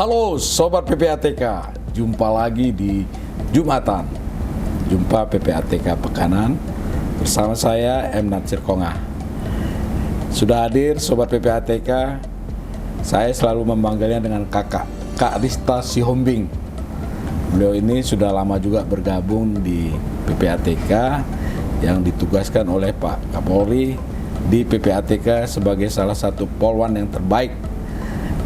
Halo Sobat PPATK, jumpa lagi di Jumatan. Jumpa PPATK Pekanan bersama saya M. Natsir Kongah. Sudah hadir Sobat PPATK, saya selalu memanggilnya dengan kakak, Kak Rista Sihombing. Beliau ini sudah lama juga bergabung di PPATK yang ditugaskan oleh Pak Kapolri di PPATK sebagai salah satu polwan yang terbaik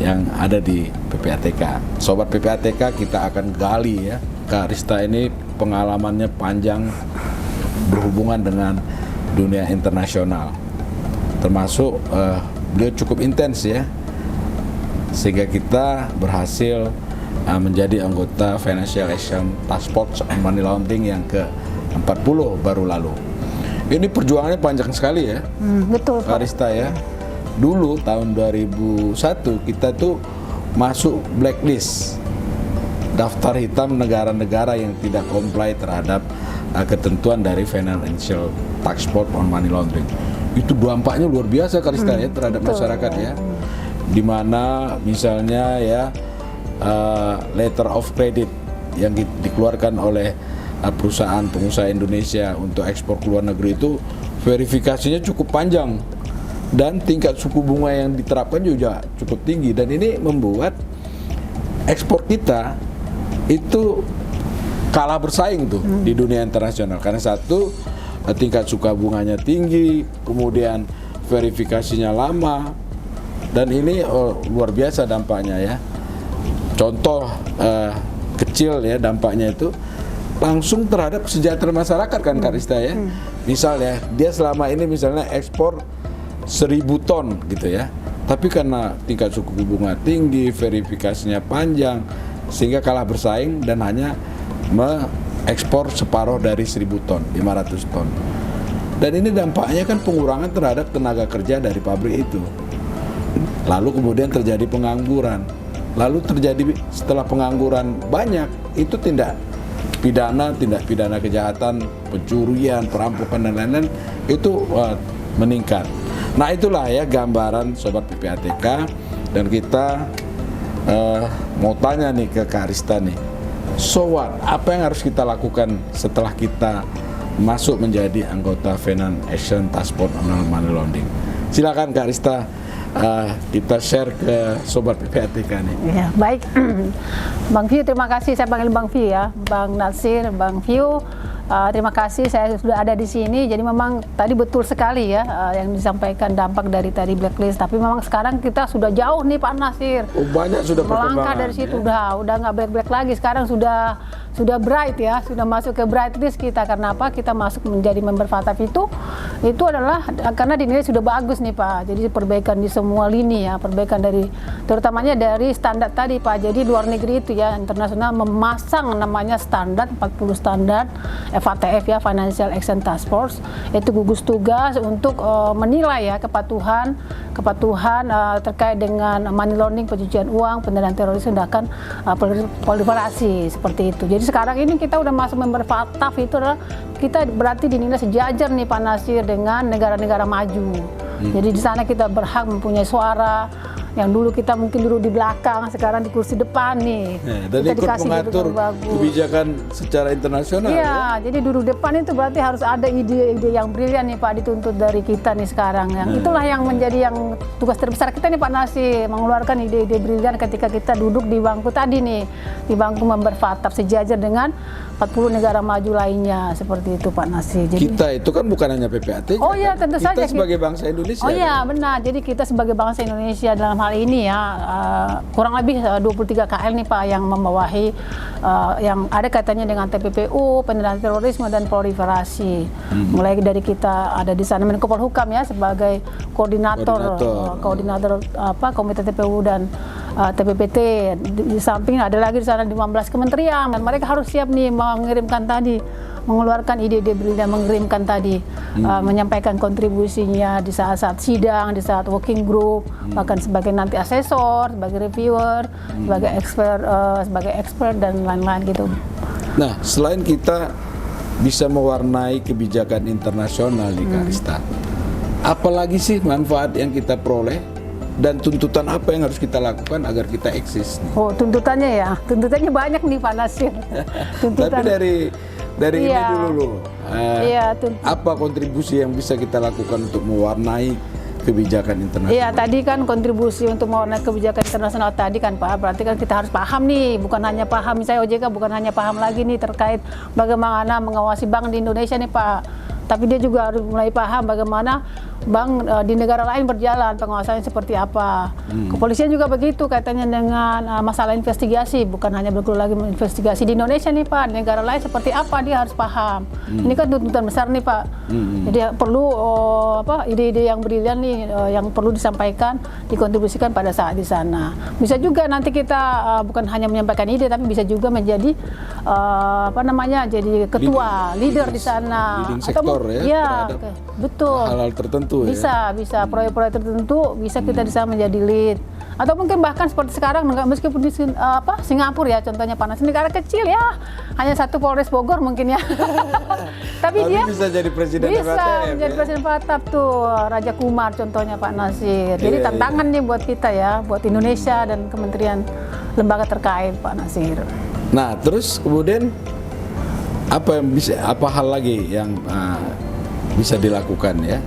yang ada di PPATK. Sobat PPATK, kita akan gali ya. Kak Rista ini pengalamannya panjang berhubungan dengan dunia internasional. Termasuk beliau cukup intens ya. Sehingga kita berhasil menjadi anggota Financial Action Task Force on Money Laundering yang ke-40 baru lalu. Ini perjuangannya panjang sekali ya. Betul, Kak Rista ya. Dulu tahun 2001 kita tuh masuk blacklist, daftar hitam negara-negara yang tidak comply terhadap ketentuan dari Financial Task Force on Money Laundering. Itu dampaknya luar biasa Kak Rista ya terhadap masyarakat ya. Dimana misalnya ya letter of credit yang dikeluarkan oleh perusahaan pengusaha Indonesia untuk ekspor ke luar negeri itu verifikasinya cukup panjang. Dan tingkat suku bunga yang diterapkan juga cukup tinggi, dan ini membuat ekspor kita itu kalah bersaing tuh di dunia internasional, karena satu, tingkat suku bunganya tinggi, kemudian verifikasinya lama, dan ini luar biasa dampaknya ya. Contoh kecil ya dampaknya itu langsung terhadap kesejahteraan masyarakat kan Kak Rista ya. Misal ya, dia selama ini misalnya ekspor 1000 ton gitu ya, tapi karena tingkat suku bunga tinggi, verifikasinya panjang, sehingga kalah bersaing dan hanya mengekspor separuh dari 1000 ton, 500 ton. Dan ini dampaknya kan pengurangan terhadap tenaga kerja dari pabrik itu. Lalu kemudian terjadi pengangguran. Lalu terjadi setelah pengangguran banyak, itu tindak pidana kejahatan, pencurian, perampokan dan lain-lain itu meningkat. Nah itulah ya gambaran Sobat PPATK, dan kita mau tanya nih ke Kak Rista nih, so what? Apa yang harus kita lakukan setelah kita masuk menjadi anggota Financial Action Task Force on Money Laundering? Silakan Kak Rista, kita share ke Sobat PPATK nih. Ya, baik. Bang View, terima kasih. Saya panggil Bang View ya, Bang Natsir, Bang View. Terima kasih saya sudah ada di sini. Jadi memang tadi betul sekali ya yang disampaikan dampak dari tadi blacklist. Tapi memang sekarang kita sudah jauh nih Pak Natsir. Oh, banyak sudah perkembangan. Melangkah dari situ ya? udah nggak black lagi. Sekarang sudah bright ya, sudah masuk ke bright list kita. Karena apa? Kita masuk menjadi member FATF itu adalah karena dinilai sudah bagus nih Pak. Jadi perbaikan di semua lini ya, perbaikan dari terutamanya dari standar tadi Pak. Jadi luar negeri itu ya internasional memasang namanya standar 40 standar FATF ya, Financial Action Task Force, itu gugus tugas untuk menilai ya kepatuhan terkait dengan money laundering, pencucian uang, pendanaan terorisme, dan proliferasi seperti itu. Jadi sekarang ini kita udah masuk member FATF, itu adalah kita berarti dinilai sejajar nih Pak Natsir dengan negara-negara maju. Jadi di sana kita berhak mempunyai suara. Yang dulu kita mungkin duduk di belakang, sekarang di kursi depan nih. Dan kita ikut mengatur kebijakan secara internasional. Iya, jadi duduk depan itu berarti harus ada ide-ide yang brilian nih Pak dituntut dari kita nih sekarang. Itulah yang menjadi yang tugas terbesar kita nih Pak Natsir, mengeluarkan ide-ide brilian ketika kita duduk di bangku tadi nih, di bangku member FATF sejajar dengan 40 negara maju lainnya, seperti itu Pak Natsir. Jadi kita itu kan bukan hanya PPATK. Oh iya, tentu saja. Kita sebagai bangsa Indonesia. Oh iya, benar. Jadi kita sebagai bangsa Indonesia dalam hal ini ya kurang lebih 23 KL nih Pak yang membawahi yang ada kaitannya dengan TPPU, pendanaan terorisme dan proliferasi. Mulai dari kita ada di sana Menko Polhukam ya sebagai koordinator Komite TPU dan TPPT. Di samping ada lagi di sana 15 kementerian, dan mereka harus siap nih mengirimkan tadi, mengeluarkan ide-ide brilian, mengirimkan tadi, menyampaikan kontribusinya di saat-saat sidang, di saat working group, bahkan sebagai nanti asesor, sebagai reviewer, sebagai expert dan lain-lain gitu. Nah, selain kita bisa mewarnai kebijakan internasional di Kak Rista, apalagi sih manfaat yang kita peroleh dan tuntutan apa yang harus kita lakukan agar kita eksis nih. Oh, tuntutannya banyak nih Pak Nasir. Tapi dari ini Iya. dulu, apa kontribusi yang bisa kita lakukan untuk mewarnai kebijakan internasional? Iya, tadi kan kontribusi untuk mewarnai kebijakan internasional tadi kan Pak, berarti kan kita harus paham nih, bukan hanya paham, misalnya OJK bukan hanya paham lagi nih terkait bagaimana mengawasi bank di Indonesia nih Pak, tapi dia juga harus mulai paham bagaimana bank di negara lain berjalan, pengawasannya seperti apa. Kepolisian juga begitu kaitannya dengan masalah investigasi, bukan hanya berguru lagi investigasi di Indonesia nih Pak, di negara lain seperti apa dia harus paham. Ini kan tuntutan besar nih Pak. Jadi perlu ide-ide yang brilian nih yang perlu disampaikan, dikontribusikan pada saat di sana. Bisa juga nanti kita bukan hanya menyampaikan ide, tapi bisa juga menjadi jadi ketua, leader di sana. Leading sektor terhadap betul. hal-hal tertentu. Bisa proyek-proyek tertentu bisa kita bisa menjadi lead, atau mungkin bahkan seperti sekarang meskipun di Singapura ya contohnya Pak Nasir, negara kecil ya hanya satu Polres Bogor mungkin ya tapi dia bisa jadi presiden menjadi presiden Fatap tuh Raja Kumar contohnya Pak Nasir. Jadi tantangan nih buat kita ya, buat Indonesia dan kementerian lembaga terkait Pak Nasir. Nah terus kemudian apa hal lagi yang bisa dilakukan ya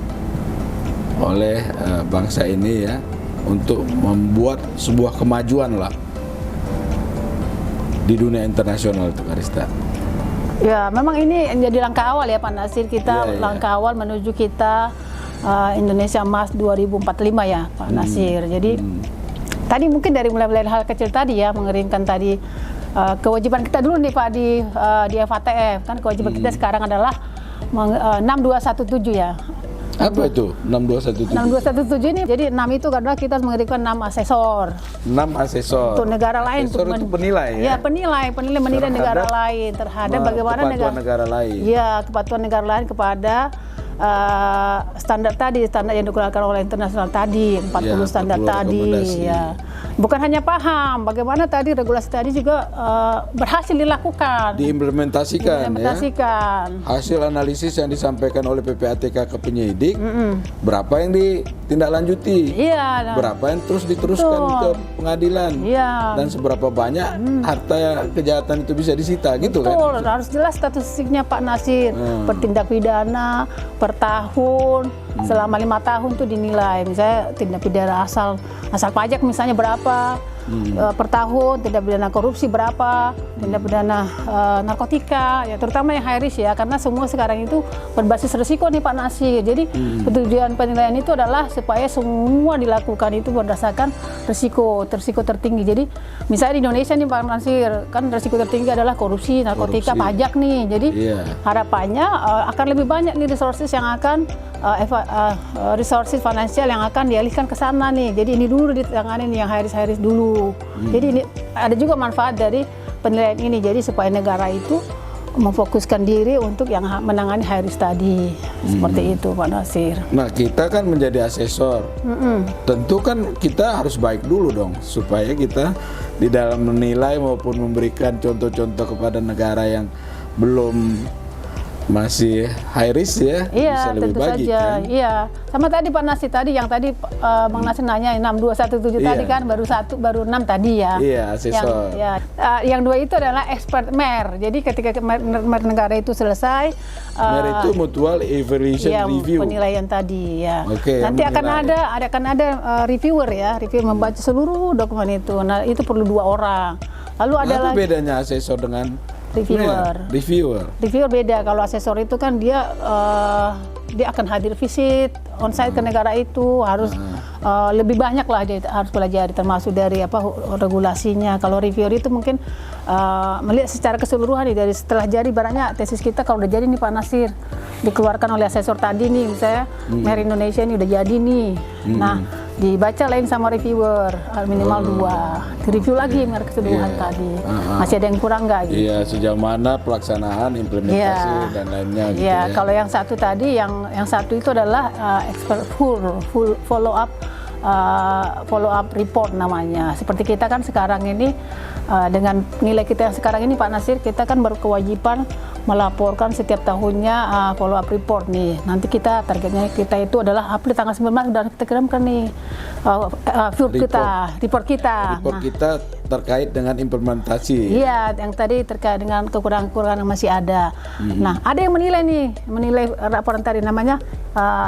oleh bangsa ini ya untuk membuat sebuah kemajuan lah di dunia internasional itu Karista? Ya memang ini jadi langkah awal ya Pak Nasir, kita langkah awal menuju kita Indonesia Emas 2045 ya Pak Nasir. Jadi tadi mungkin dari mulai hal kecil tadi ya, mengeringkan tadi kewajiban kita dulu nih Pak di FATF kan, kewajiban kita sekarang adalah 6217 ya. Apa itu 6217? 6217 ini jadi 6 itu karena kita harus mengirimkan 6 asesor. 6 asesor. Untuk negara lain. Asesor itu penilai ya? Ya penilai menilai negara lain terhadap bagaimana negara lain. Ya, kepatuhan negara lain kepada standar yang dikeluarkan oleh internasional tadi, 40 standar tadi. Ya. Bukan hanya paham, bagaimana tadi regulasi tadi juga berhasil dilakukan. Diimplementasikan. Ya. Hasil analisis yang disampaikan oleh PPATK ke penyidik, berapa yang ditindaklanjuti, berapa yang terus diteruskan ke pengadilan, dan seberapa banyak harta kejahatan itu bisa disita, gitu kan? Betul, harus jelas statistiknya Pak Nasir, bertindak pidana per tahun, selama 5 tahun tuh dinilai, misalnya tindak pidana asal pajak misalnya berapa per tahun, tindak pidana korupsi berapa, tindak pidana narkotika, ya terutama yang high risk ya, karena semua sekarang itu berbasis risiko nih Pak Nasir. Jadi tujuan penilaian itu adalah supaya semua dilakukan itu berdasarkan risiko tertinggi. Jadi misalnya di Indonesia nih Pak Nasir, kan risiko tertinggi adalah korupsi, narkotika, pajak nih. Jadi harapannya akan lebih banyak nih resources yang akan resources finansial yang akan dialihkan ke sana nih. Jadi ini dulu ditangani nih yang high risk dulu. Jadi ini ada juga manfaat dari penilaian ini. Jadi supaya negara itu memfokuskan diri untuk yang menangani high risk tadi. Seperti itu Pak Nasir. Nah kita kan menjadi asesor. Tentu kan kita harus baik dulu dong, supaya kita di dalam menilai maupun memberikan contoh-contoh kepada negara yang belum masih high risk ya, bisa lebih baik kan? Iya, sama tadi Pak Nasir yang tadi Bang Nasir nanya 6217 tadi kan baru 6 tadi ya. Iya, asesor. Yang 2 itu adalah expert MER. Jadi ketika MER negara itu selesai, MER itu mutual evaluation review. Penilaian tadi ya. Nanti akan ada reviewer ya, reviewer membaca seluruh dokumen itu. Nah, itu perlu 2 orang. Lalu ada lagi bedanya asesor dengan Reviewer beda. Kalau asesor itu kan dia akan hadir visit on-site ke negara itu, harus lebih banyak lah dia harus pelajari, termasuk dari regulasinya. Kalau reviewer itu mungkin melihat secara keseluruhan nih, dari setelah jadi barangnya tesis kita kalau udah jadi nih Pak Nasir, dikeluarkan oleh asesor tadi nih, misalnya MER Indonesia ini udah jadi nih. Nah, dibaca lain sama reviewer minimal 2, direview lagi MER keseluruhan tadi. Masih ada yang kurang nggak gitu? Iya, sejauh mana pelaksanaan, implementasi dan lainnya gitu ya. Kalau yang satu tadi, yang satu itu adalah expert full follow up report namanya. Seperti kita kan sekarang ini dengan nilai kita yang sekarang ini Pak Nasir, kita kan berkewajiban melaporkan setiap tahunnya follow up report nih. Nanti targetnya kita itu adalah April tanggal 19 sudah kita kirimkan nih report kita. Report kita terkait dengan implementasi. Iya, yang tadi terkait dengan kekurangan-kekurangan yang masih ada. Nah, ada yang menilai laporan tadi namanya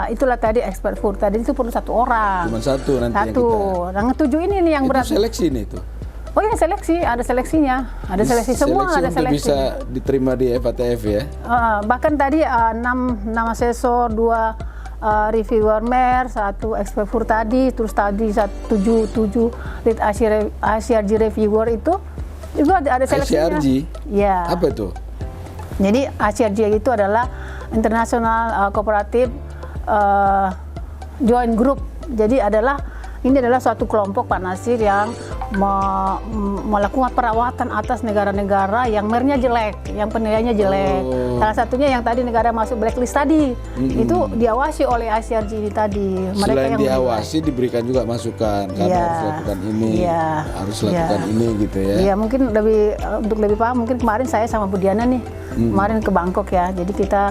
itulah tadi expert food. Tadi itu perlu 1 orang. Cuma 1 nanti yang Satu. Yang 7 ini nih yang itu berat. seleksi nih itu. Oh iya, seleksi, ada seleksinya. Ada seleksi semua, ada untuk seleksi. bisa diterima di FATF ya. Bahkan tadi 6 asesor, 2 reviewer MER, 1 expert food tadi, terus tadi 7 lead ICRG reviewer itu ada seleksinya. ICRG? Ya. Apa itu? Jadi ICRG itu adalah International Cooperative Joint Group. Jadi ini adalah suatu kelompok Pak Nasir yang melakukan perawatan atas negara-negara yang MER-nya jelek, yang penilaiannya jelek. Salah satunya yang tadi negara masuk blacklist tadi, itu diawasi oleh ICRG ini tadi. Selain yang diawasi, diberikan juga masukan, kamu harus lakukan ini, harus lakukan ini gitu ya. Iya, mungkin untuk lebih paham, mungkin kemarin saya sama Bu Diana nih, kemarin ke Bangkok ya, jadi kita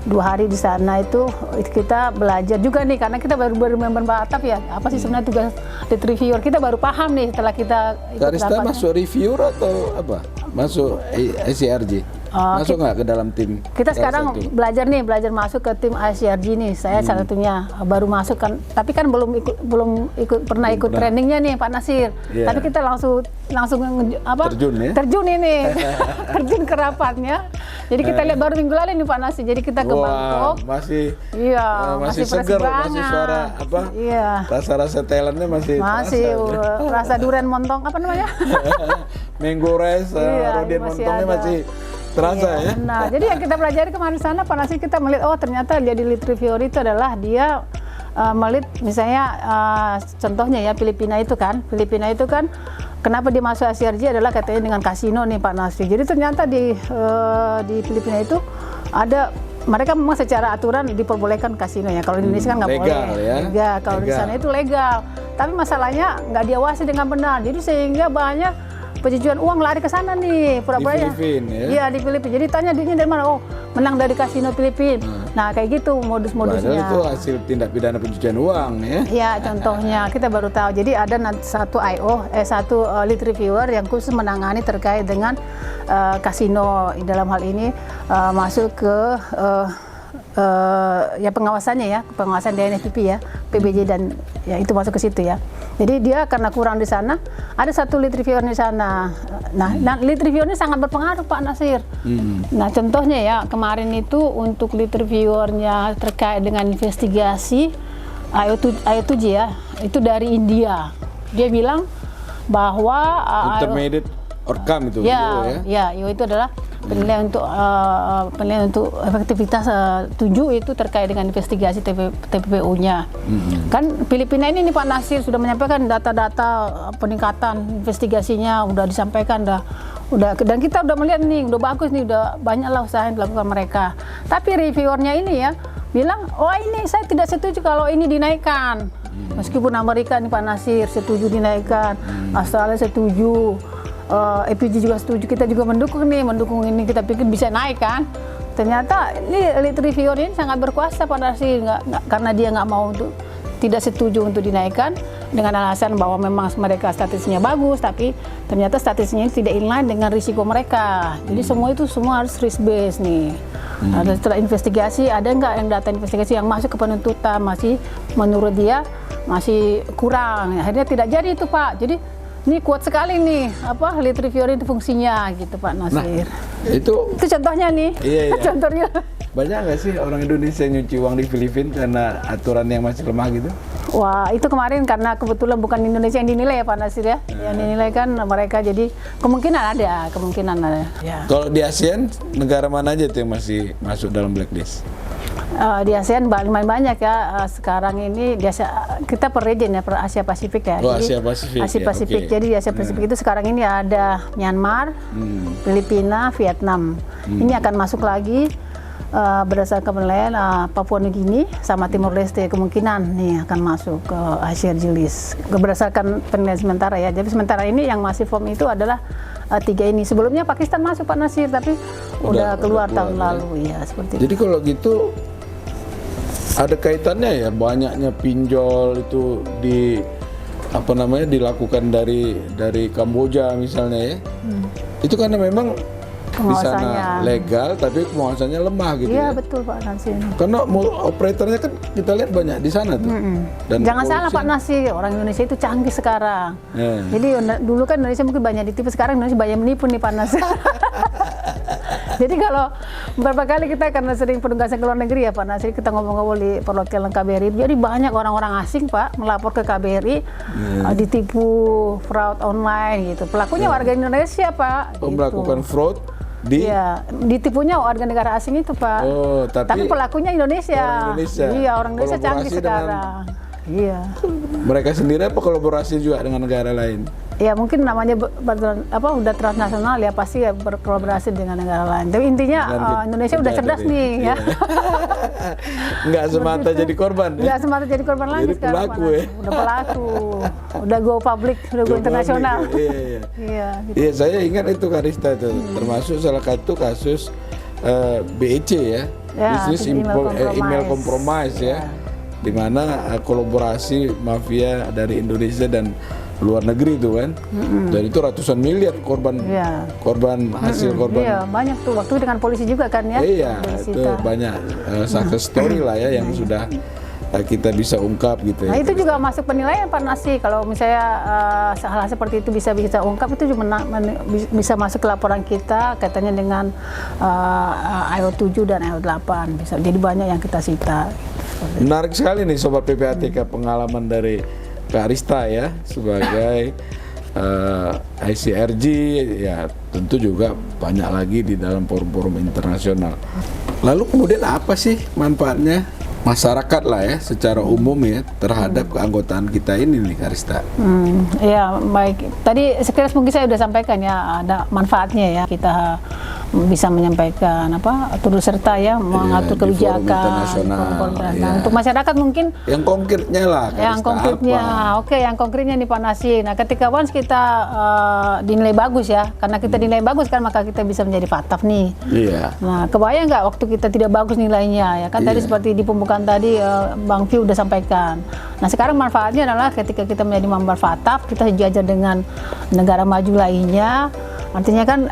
2 hari di sana itu kita belajar juga nih, karena kita baru member Baatap ya, apa sih sebenarnya tugas lead reviewer, kita baru paham nih setelah kita Kak Rista masuk reviewer atau apa? Masuk ICRG? Masuk nggak ke dalam tim? Kita sekarang belajar masuk ke tim ICRG nih. Saya salah satunya baru masuk kan, tapi kan belum pernah ikut trainingnya nih Pak Nasir. Tapi kita langsung terjun ini, terjun ke rapatnya. Jadi kita lihat baru minggu lalu nih Pak Nasir. Jadi kita ke Bangkok. Masih fresh seger, banget. masih suara apa? Iya. Rasa Thailandnya masih rasa durian montong apa namanya? Mango rice, durian montongnya masih terasa ya. Nah, jadi yang kita pelajari kemarin sana Pak Nasir, kita melihat ternyata dia di lead reviewer itu adalah dia melihat misalnya contohnya ya Filipina itu kan kenapa dia masuk ICRG adalah katanya dengan kasino nih Pak Nasir. Jadi ternyata di Filipina itu ada, mereka memang secara aturan diperbolehkan kasino ya. Kalau di Indonesia kan nggak boleh. Ya? Kalau di sana itu legal. Tapi masalahnya nggak diawasi dengan benar. Jadi sehingga banyak pencucian uang lari ke sana nih, pura-pura ya. Di Filipina ya? Iya, di Filipina. Jadi tanya duitnya dari mana? Oh, menang dari kasino Filipina. Nah, kayak gitu modus-modusnya. Padahal itu hasil tindak pidana pencucian uang ya? Iya, contohnya kita baru tahu. Jadi ada satu lead reviewer yang khusus menangani terkait dengan kasino. Dalam hal ini masuk ke pengawasan DNFPP ya, PBJ dan ya itu masuk ke situ ya. Jadi dia karena kurang di sana, ada satu lead reviewer di sana. Nah, lead reviewer ini sangat berpengaruh Pak Nasir. Nah, contohnya ya kemarin itu untuk lead reviewernya terkait dengan investigasi IO7 ya, itu dari India. Dia bilang bahwa intermediate outcome itu itu adalah penilaian untuk efektivitas 7 itu terkait dengan investigasi TPPU-nya. Kan Filipina ini nih Pak Nasir sudah menyampaikan data-data peningkatan investigasinya udah disampaikan dan kita udah melihat nih udah bagus nih, udah banyaklah usaha yang dilakukan mereka. Tapi reviewernya ini ya bilang, ini saya tidak setuju kalau ini dinaikkan. Meskipun Amerika nih Pak Nasir setuju dinaikkan, Australia setuju, EPG juga setuju, kita juga mendukung ini, kita pikir bisa naik kan. Ternyata ini lead reviewer ini sangat berkuasa Pak Nasir, karena dia nggak mau tidak setuju untuk dinaikkan dengan alasan bahwa memang mereka statistiknya bagus, tapi ternyata statistiknya tidak inline dengan risiko mereka. Jadi semua harus risk based nih. Setelah investigasi, ada nggak yang data investigasi yang masuk ke penuntutan masih menurut dia masih kurang. Akhirnya tidak jadi itu Pak. Jadi ini kuat sekali nih lead reviewer itu fungsinya gitu Pak Nasir. Nah, itu contohnya nih. Iya. Contohnya. Banyak nggak sih orang Indonesia nyuci uang di Filipina karena aturan yang masih lemah gitu? Wah, itu kemarin karena kebetulan bukan Indonesia yang dinilai ya Pak Nasir ya. Yang dinilai kan mereka, jadi kemungkinan ada. Ya. Kalau di ASEAN, negara mana aja tuh yang masih masuk dalam blacklist? Di ASEAN banyak ya. Sekarang ini kita per region ya, per Asia Pasifik ya. Asia Pasifik. Asia Pasifik. Okay. Jadi di Asia Pasifik itu sekarang ini ada Myanmar, Filipina, Vietnam. Ini akan masuk lagi berdasarkan penilaian Papua Nugini sama Timor Leste kemungkinan nih akan masuk ke ICRG list berdasarkan penilaian sementara ya. Jadi sementara ini yang masih form itu adalah 3 ini. Sebelumnya Pakistan masuk Pak Nasir, tapi udah keluar tahun lalu ya seperti itu. Jadi kalau gitu ada kaitannya ya, banyaknya pinjol itu di apa namanya dilakukan dari Kamboja misalnya ya, itu karena memang di sana legal tapi pengawasannya lemah gitu Iya ya. betul Pak Nasir. Karena operatornya kan kita lihat banyak di sana tuh. Dan Jangan salah Pak Nasir, orang Indonesia itu canggih sekarang. Jadi dulu kan Indonesia mungkin banyak ditipu, sekarang Indonesia banyak menipu nih Pak Nasir. Jadi kalau beberapa kali kita karena sering penugasan ke luar negeri ya Pak Nasir, kita ngomong-ngomong di perwakilan KBRI, jadi banyak orang-orang asing Pak melapor ke KBRI ditipu fraud online gitu. Pelakunya warga Indonesia Pak. melakukan fraud Iya, ditipunya warga negara asing itu Pak. Oh, tapi pelakunya Indonesia. Orang Indonesia. Iya, orang Indonesia Kolaborasi canggih sekarang. Iya. mereka sendiri apa kolaborasi juga dengan negara lain? Ya mungkin namanya udah transnasional ya, pasti ya berkolaborasi dengan negara lain. Tapi intinya Indonesia udah cerdas nih ya. Nggak semata jadi korban. Nggak semata jadi korban lagi Jadi sekarang. pelaku ya. Udah pelaku. Udah go public, udah go internasional. Iya. Iya. Iya, saya ingat itu Karista itu, termasuk salah satu kasus BEC ya, Business Email Compromise ya, di mana kolaborasi mafia dari Indonesia dan luar negeri itu kan, dan itu ratusan miliar korban hasil korban. Iya, banyak tuh waktu dengan polisi juga kan ya. Iya, itu banyak success story lah ya yang sudah kita bisa ungkap gitu ya. Nah itu juga masuk penilaian Pak Nasir, kalau misalnya hal seperti itu bisa ungkap, itu juga bisa masuk ke laporan kita kaitannya dengan IO7 dan IO8, bisa jadi banyak yang kita sita. Menarik sekali nih Sobat PPATK, pengalaman dari Kak Arista ya sebagai ICRG, ya tentu juga banyak lagi di dalam forum-forum internasional. Lalu kemudian apa sih manfaatnya masyarakat lah ya secara umum ya terhadap keanggotaan kita ini nih Kak Arista? Ya baik, tadi sekilas mungkin saya sudah sampaikan ya, ada manfaatnya ya, kita bisa menyampaikan turut serta ya mengatur kebijakan untuk masyarakat mungkin yang konkretnya lah Kak yang Arista, konkretnya yang konkretnya nih Pak Nasir. Nah ketika once kita dinilai bagus ya, karena kita dinilai bagus kan maka kita bisa menjadi fataf nih. Iya. Nah kebayang nggak waktu kita tidak bagus nilainya ya kan, tadi seperti di pembukaan tadi Bang Fiu udah sampaikan. Nah sekarang manfaatnya adalah ketika kita menjadi member fataf, kita sejajar dengan negara maju lainnya, artinya kan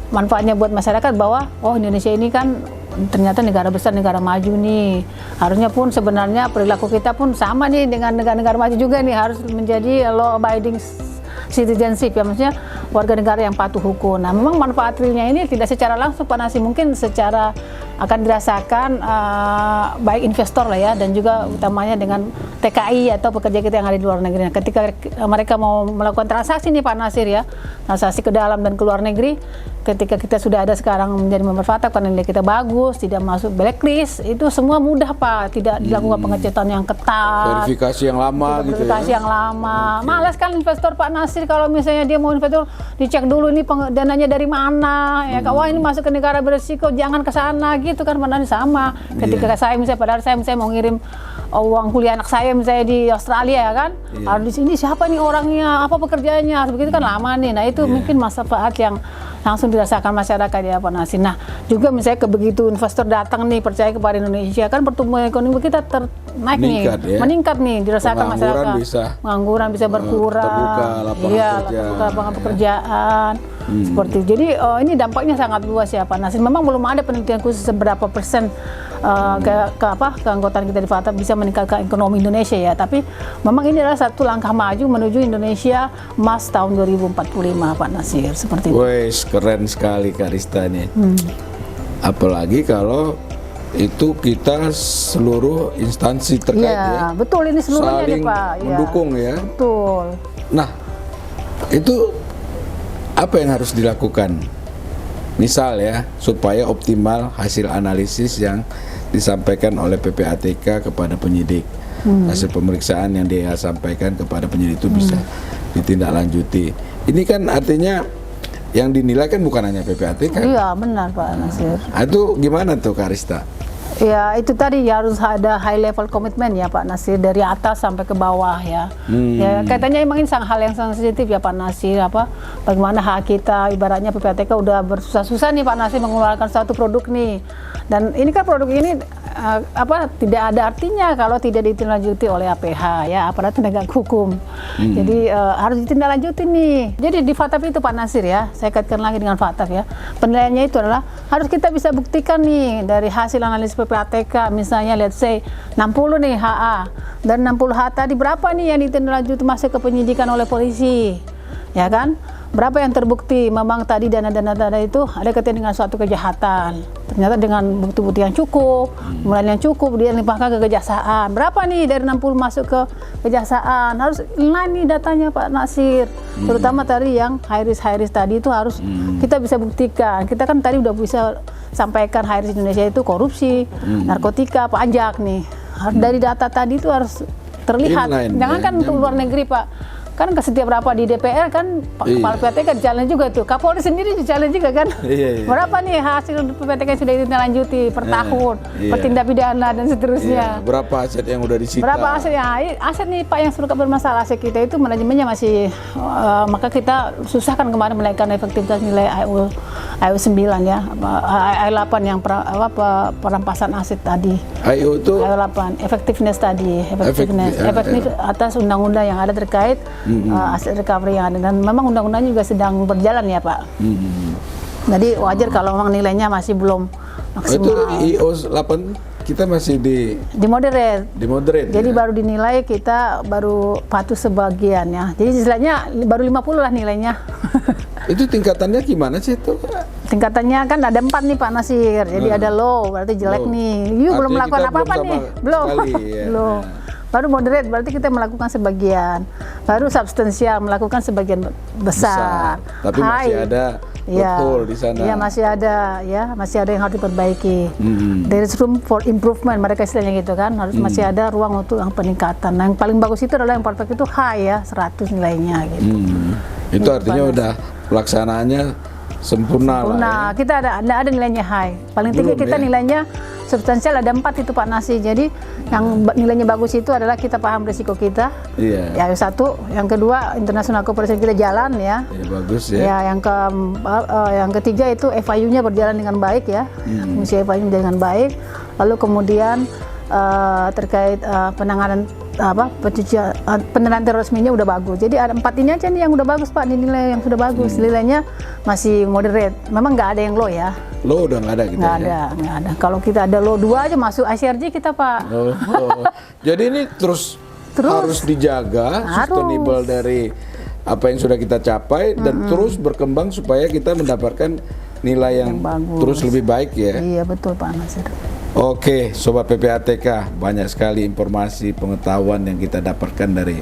manfaatnya buat masyarakat bahwa Indonesia ini kan ternyata negara besar, negara maju nih. Harusnya pun sebenarnya perilaku kita pun sama nih dengan negara-negara maju juga nih, harus menjadi law abiding citizenship ya, maksudnya warga negara yang patuh hukum. Nah memang manfaat realnya ini tidak secara langsung Pak Nasir, mungkin secara akan dirasakan baik investor lah ya, dan juga utamanya dengan TKI atau pekerja kita yang ada di luar negeri. Nah, ketika mereka mau melakukan transaksi nih Pak Nasir ya, transaksi ke dalam dan ke luar negeri, ketika kita sudah ada sekarang menjadi member fataf karena nilai kita bagus, tidak masuk blacklist, itu semua mudah Pak, tidak dilakukan pengecetan yang ketat, verifikasi yang lama gitu ya. Verifikasi yang lama. Malas kan investor Pak Nasir kalau misalnya dia mau investor, dicek dulu ini dananya dari mana ya. Wah ini masuk ke negara berisiko, jangan ke sana gitu kan. Padahal sama ketika saya misalnya, padahal saya misalnya mau ngirim uang kuliah anak saya misalnya di Australia ya kan, harus di sini siapa nih orangnya, apa pekerjaannya, begitu kan lama nih. Nah itu mungkin manfaat yang langsung dirasakan masyarakat ya Pak Nasir. Nah juga misalnya begitu investor datang nih percaya kepada Indonesia, kan pertumbuhan ekonomi kita meningkat nih, dirasakan masyarakat. Pengangguran bisa berkurang, terbuka lapangan pekerjaan. Seperti itu. Jadi ini dampaknya sangat luas ya Pak Nasir. Memang belum ada penelitian khusus seberapa persen keanggotaan kita di fataf bisa meningkatkan ekonomi Indonesia ya. Tapi memang ini adalah satu langkah maju menuju Indonesia emas tahun 2045 Pak Nasir. Seperti itu. Wes keren sekali Kak Arista nih. Apalagi kalau itu kita seluruh instansi terkait ya. Betul, ini seluruhnya saling nih Pak. mendukung ya. Betul. Nah itu apa yang harus dilakukan? Misal ya, supaya optimal hasil analisis yang disampaikan oleh PPATK kepada penyidik. Hasil pemeriksaan yang dia sampaikan kepada penyidik itu bisa ditindaklanjuti. Ini kan artinya yang dinilai kan bukan hanya PPATK. Iya benar Pak Nasir. Itu gimana tuh Kak Arista? Ya itu tadi ya, harus ada high level komitmen ya Pak Nasir, dari atas sampai ke bawah ya. Ya katanya emang ini hal yang sensitif ya Pak Nasir, bagaimana hak kita, ibaratnya PPATK udah bersusah-susah nih Pak Nasir mengeluarkan satu produk nih. Dan ini kan produk ini tidak ada artinya kalau tidak ditindaklanjuti oleh APH ya, aparat penegak hukum. Jadi harus ditindaklanjuti nih. Jadi di FATF itu Pak Nasir ya, saya kaitkan lagi dengan FATF ya. Penilaiannya itu adalah harus kita bisa buktikan nih dari hasil analisis PPATK, misalnya let's say 60 nih HA, dan 60 HA tadi berapa nih yang ditindaklanjuti masuk ke penyidikan oleh polisi, ya kan? Berapa yang terbukti memang tadi dana-dana itu ada kaitan dengan suatu kejahatan. Ternyata dengan bukti-bukti yang cukup, kemudian yang cukup dia limpahkan ke kejaksaan. Berapa nih dari 60 masuk ke kejaksaan? Harus inline nih datanya Pak Nasir. Terutama tadi yang high risk tadi itu harus kita bisa buktikan. Kita kan tadi udah bisa sampaikan high risk Indonesia itu korupsi, narkotika, pajak nih. Dari data tadi itu harus terlihat. Jangan kan untuk luar negeri Pak. Kan ke setiap berapa di DPR kan kepala PPATK jalan juga tuh, Kapolri sendiri jalan juga kan. Berapa nih hasil PPATK sudah ditindaklanjuti per tahun, per tindak pidana dan seterusnya. Berapa aset yang udah disita? Berapa aset ya? Aset nih Pak yang suka bermasalah, aset kita itu manajemennya masih maka kita susahkan kemarin menaikkan efektivitas nilai IO 9 ya, IO 8 yang perampasan aset tadi. IO itu IO 8 effectiveness tadi, effectiveness atas undang-undang yang ada terkait aset recovery yang ada, dan memang undang-undangnya juga sedang berjalan ya Pak. Jadi wajar kalau memang nilainya masih belum maksimal. Itu IO 8 kita masih di moderate. Jadi baru dinilai kita baru patuh sebagian ya. Jadi istilahnya baru 50 lah nilainya. Itu tingkatannya gimana sih itu? Tingkatannya kan ada 4 nih Pak Nasir. Jadi ada low, berarti jelek nih. Belum melakukan apa-apa nih. Belum. Belum. Baru moderate berarti kita melakukan sebagian, baru substansial melakukan sebagian besar. Tapi masih ada loophole di sana. Iya masih ada ya, masih ada yang harus diperbaiki. There is room for improvement, mereka istilahnya gitu kan. Harus masih ada ruang untuk yang peningkatan. Nah, yang paling bagus itu adalah yang perfect itu high ya, 100 nilainya gitu. Itu artinya udah pelaksanaannya sempurna. Lah, ya. Kita ada nilainya high. Paling tinggi kita nilainya substansial ada 4 itu Pak Nasir. Jadi yang nilainya bagus itu adalah kita paham risiko kita. Yang satu, yang kedua international cooperation kita jalan ya. Bagus ya. Yang ketiga itu FIU-nya berjalan dengan baik ya. Fungsi FIU dengan baik. Lalu kemudian terkait penanganan pendanaan terorismenya udah bagus. Jadi ada 4 ini aja nih yang udah bagus Pak, nilai yang sudah bagus. Nilainya masih moderate. Memang nggak ada yang low ya. Low udah nggak ada gitu. Nggak ada. Kalau kita ada low 2 aja masuk ICRG kita Pak. Jadi ini terus harus dijaga, sustainable dari apa yang sudah kita capai dan terus berkembang supaya kita mendapatkan nilai yang terus lebih baik ya. Iya betul Pak Nasir. Oke, Sobat PPATK, banyak sekali informasi pengetahuan yang kita dapatkan dari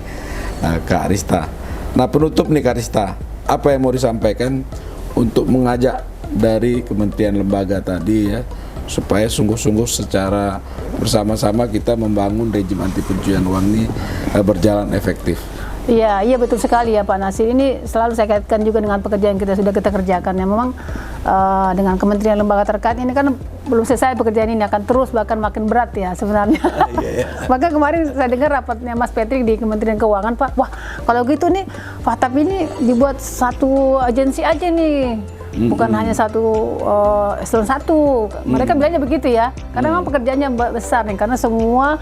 Kak Arista. Nah, penutup nih Kak Arista, apa yang mau disampaikan untuk mengajak dari kementerian lembaga tadi ya, supaya sungguh-sungguh secara bersama-sama kita membangun rejim anti pencucian uang ini berjalan efektif. Iya betul sekali ya Pak Nasir. Ini selalu saya kaitkan juga dengan pekerjaan yang sudah kita kerjakan. Ya memang dengan kementerian lembaga terkait ini kan belum selesai pekerjaan ini, akan terus bahkan makin berat ya sebenarnya. Maka kemarin saya dengar rapatnya Mas Patrick di Kementerian Keuangan Pak. Wah kalau gitu nih FATF ini dibuat satu agensi aja nih. Bukan hanya satu eselon 1. Mereka bilangnya begitu ya. Karena memang pekerjaannya besar nih. Karena semua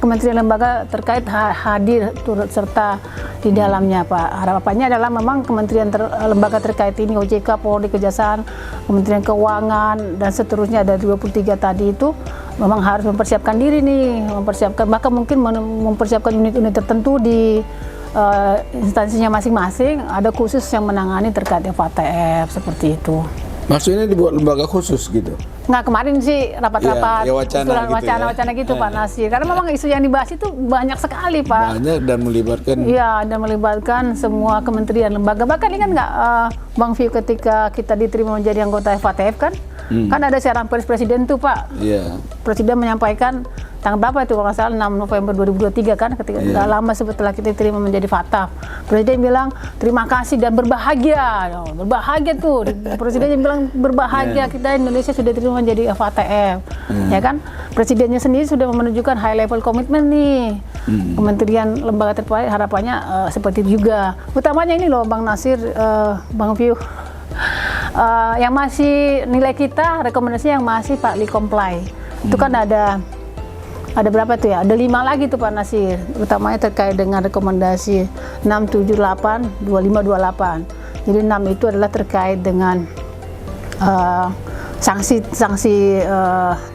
kementerian lembaga terkait hadir turut serta di dalamnya Pak. Harapannya adalah memang kementerian lembaga terkait ini OJK, Polri, Kejaksaan, Kementerian Keuangan dan seterusnya ada 23 tadi itu memang harus mempersiapkan diri nih, bahkan mungkin mempersiapkan unit-unit tertentu di instansinya masing-masing, ada khusus yang menangani terkait FATF seperti itu. Maksudnya dibuat lembaga khusus gitu? Nggak, kemarin sih rapat-rapat, wacana gitu Pak Nasir. Karena memang isu yang dibahas itu banyak sekali Pak. Banyak dan melibatkan. Iya, dan melibatkan semua kementerian lembaga. Bahkan ini kan nggak Bang Fiu ketika kita diterima menjadi anggota FATF kan ada siaran pers presiden tuh Pak. Presiden menyampaikan tanggal berapa itu kalau nggak salah 6 November 2023 kan, ketika nggak lama setelah kita diterima menjadi FATF. Presiden bilang terima kasih dan berbahagia. Berbahagia tuh. Presiden bilang berbahagia kita Indonesia sudah diterima menjadi FATF. Ya kan? Presidennya sendiri sudah menunjukkan high level komitmen nih. Kementerian lembaga terkait harapannya seperti itu juga. Utamanya ini loh Bang Nasir, Bang Fiu. Yang masih nilai kita rekomendasinya yang masih partly comply. Itu kan ada ada berapa tuh ya? Ada 5 lagi tuh Pak Nasir, utamanya terkait dengan rekomendasi 678 2528. Jadi 6 itu adalah terkait dengan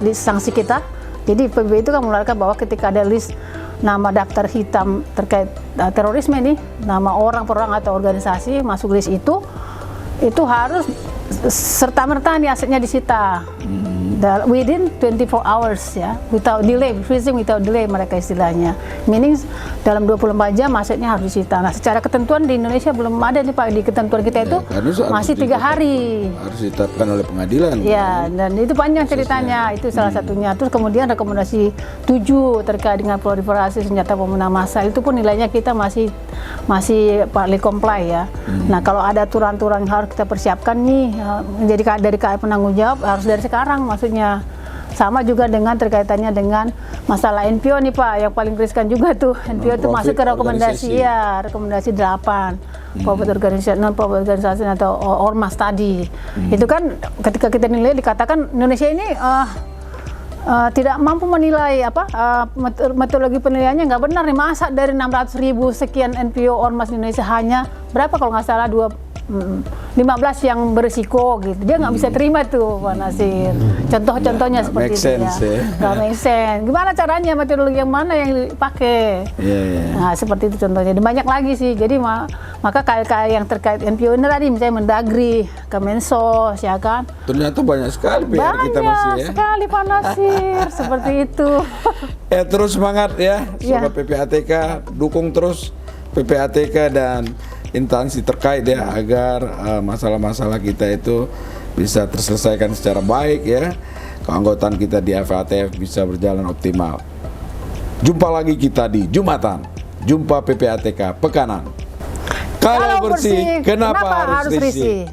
list sanksi kita. Jadi PBB itu kan mengeluarkan bahwa ketika ada list nama daftar hitam terkait terorisme ini, nama orang per orang atau organisasi masuk list itu harus serta-merta nih asetnya disita within 24 hours ya, without delay, freezing without delay mereka istilahnya, meaning dalam 24 jam asetnya harus disita. Nah, secara ketentuan di Indonesia belum ada nih Pak, di ketentuan kita itu masih 3 hari harus ditetapkan oleh pengadilan ya, dan itu panjang ceritanya, itu salah satunya. Terus kemudian rekomendasi 7 terkait dengan proliferasi senjata pemusnah massal, itu pun nilainya kita masih partly comply ya. Nah, kalau ada aturan-aturan yang harus kita persiapkan nih menjadi dari KAI penanggung jawab harus dari sekarang maksudnya. Sama juga dengan terkaitannya dengan masalah NPO nih Pak, yang paling riskan juga tuh. NPO itu masuk ke rekomendasi rekomendasi 8 non-profit organisasi atau ormas tadi. Itu kan ketika kita nilai dikatakan Indonesia ini tidak mampu menilai metodologi penilaiannya nggak benar nih, masa dari 600.000 sekian NPO ormas di Indonesia hanya berapa kalau nggak salah 15 yang berisiko gitu, dia nggak bisa terima tuh Pak Nasir. Contoh-contohnya seperti itu ya, nggak make sense. Gimana caranya, metodologi yang mana yang dipakai? Nah seperti itu contohnya. Dan banyak lagi sih. Jadi maka KAI yang terkait NPO ini tadi, misalnya Mendagri, Kemensos, ya kan? Ternyata banyak sekali PR kita masih ya. Banyak sekali Pak Nasir, seperti itu. Terus semangat ya, Sobat PPATK, dukung terus PPATK dan instansi terkait ya, agar masalah-masalah kita itu bisa terselesaikan secara baik ya, keanggotaan kita di FATF bisa berjalan optimal. Jumpa lagi kita di Jumatan, jumpa PPATK Pekanan. Kalau bersih, kenapa harus risih?